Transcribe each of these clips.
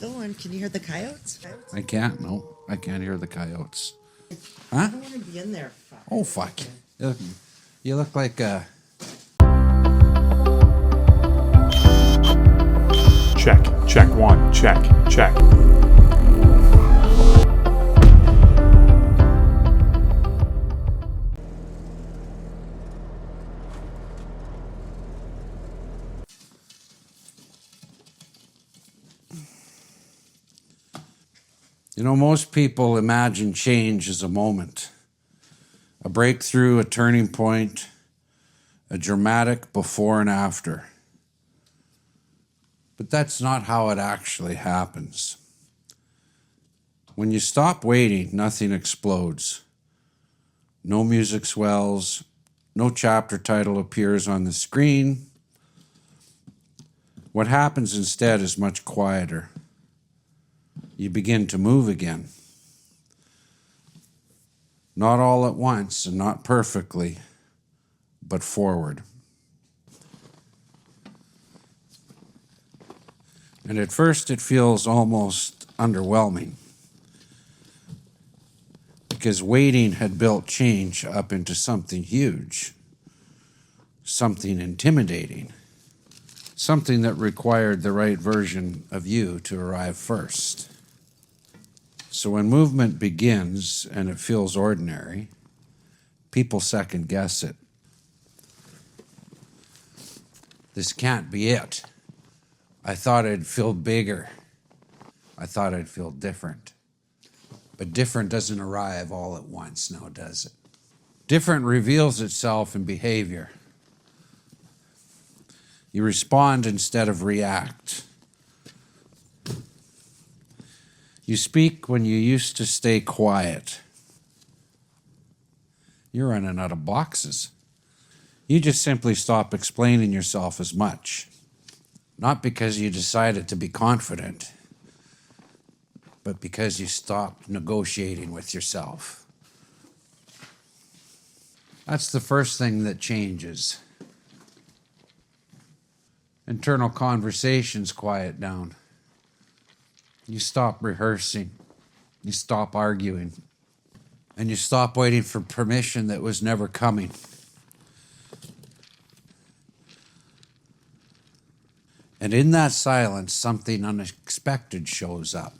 Dylan, can you hear the coyotes? I can't. No, I can't hear the coyotes. I Huh? don't want to be in there. Oh, fuck. You look like a... Check one, check. You know, most people imagine change as a moment, a breakthrough, a turning point, a dramatic before and after. But that's not how it actually happens. When you stop waiting, nothing explodes. No music swells, no chapter title appears on the screen. What happens instead is much quieter. You begin to move again. Not all at once and not perfectly, but forward. And at first it feels almost underwhelming, because waiting had built change up into something huge, something intimidating, something that required the right version of you to arrive first. So when movement begins and it feels ordinary, people second guess it. This can't be it. I thought I'd feel bigger. I thought I'd feel different. But different doesn't arrive all at once, now does it? Different reveals itself in behavior. You respond instead of react. You speak when you used to stay quiet. You're running out of boxes. You just simply stop explaining yourself as much. Not because you decided to be confident, but because you stopped negotiating with yourself. That's the first thing that changes. Internal conversations quiet down. You stop rehearsing. You stop arguing. And you stop waiting for permission that was never coming. And in that silence, something unexpected shows up.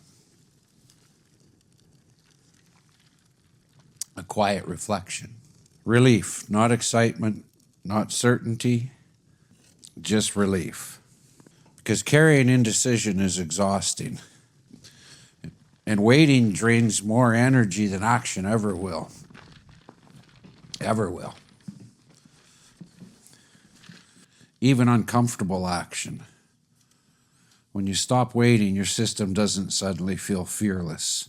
A quiet reflection. Relief, not excitement, not certainty, just relief. Because carrying indecision is exhausting. And waiting drains more energy than action ever will. Ever will. Even uncomfortable action. When you stop waiting, your system doesn't suddenly feel fearless.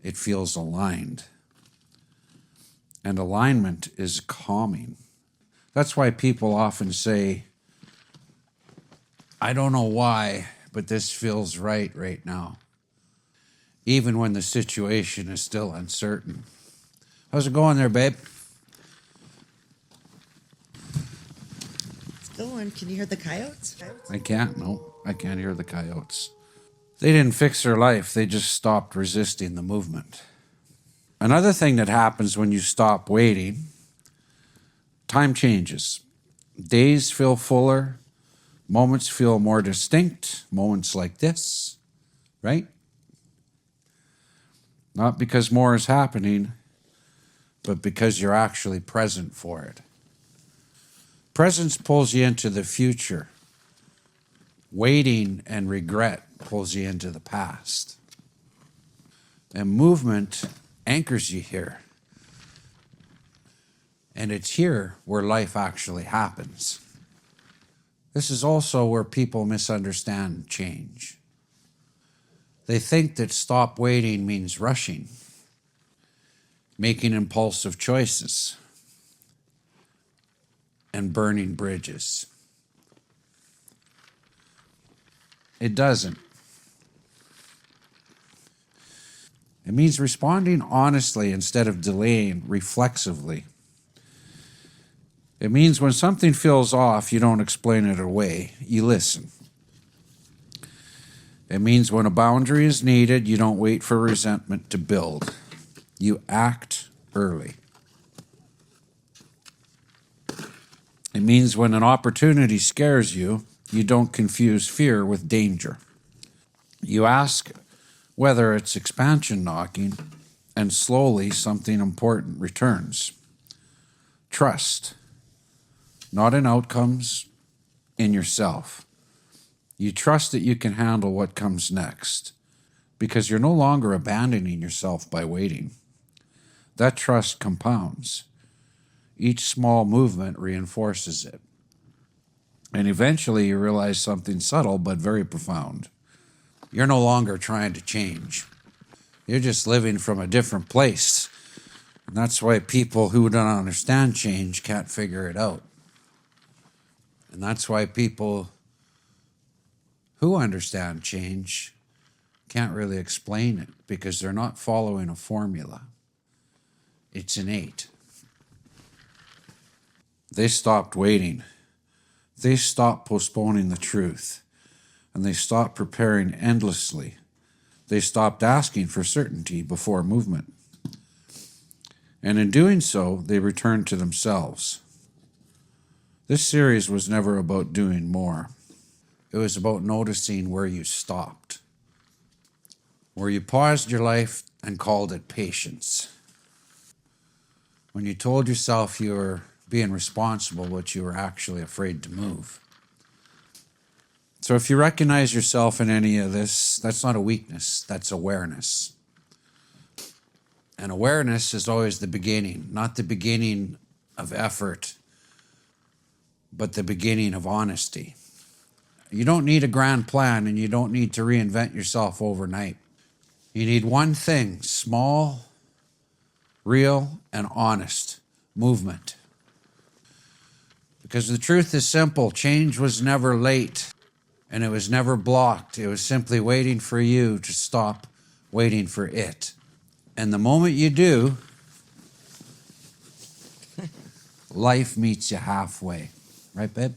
It feels aligned. And alignment is calming. That's why people often say, I don't know why, but this feels right now. Even when the situation is still uncertain. How's it going there, babe? Dylan, can you hear the coyotes? I can't, no. I can't hear the coyotes. They didn't fix their life. They just stopped resisting the movement. Another thing that happens when you stop waiting, time changes. Days feel fuller. Moments feel more distinct. Moments like this, right? Not because more is happening, but because you're actually present for it. Presence pulls you into the future. Waiting and regret pulls you into the past. And movement anchors you here. And it's here where life actually happens. This is also where people misunderstand change. They think that stop waiting means rushing, making impulsive choices, and burning bridges. It doesn't. It means responding honestly instead of delaying reflexively. It means when something feels off, you don't explain it away, you listen. It means when a boundary is needed, you don't wait for resentment to build. You act early. It means when an opportunity scares you, you don't confuse fear with danger. You ask whether it's expansion knocking, and slowly something important returns. Trust, not in outcomes, in yourself. You trust that you can handle what comes next because you're no longer abandoning yourself by waiting. That trust compounds. Each small movement reinforces it. And eventually you realize something subtle but very profound. You're no longer trying to change. You're just living from a different place. And that's why people who don't understand change can't figure it out. And that's why people who understand change can't really explain it because they're not following a formula. It's innate. They stopped waiting. They stopped postponing the truth. And they stopped preparing endlessly. They stopped asking for certainty before movement. And in doing so, they returned to themselves. This series was never about doing more. It was about noticing where you stopped, where you paused your life and called it patience. When you told yourself you were being responsible, but you were actually afraid to move. So if you recognize yourself in any of this, that's not a weakness, that's awareness. And awareness is always the beginning, not the beginning of effort, but the beginning of honesty. You don't need a grand plan and you don't need to reinvent yourself overnight. You need one thing, small, real, and honest movement. Because the truth is simple, change was never late and it was never blocked. It was simply waiting for you to stop waiting for it. And the moment you do, life meets you halfway. Right, babe?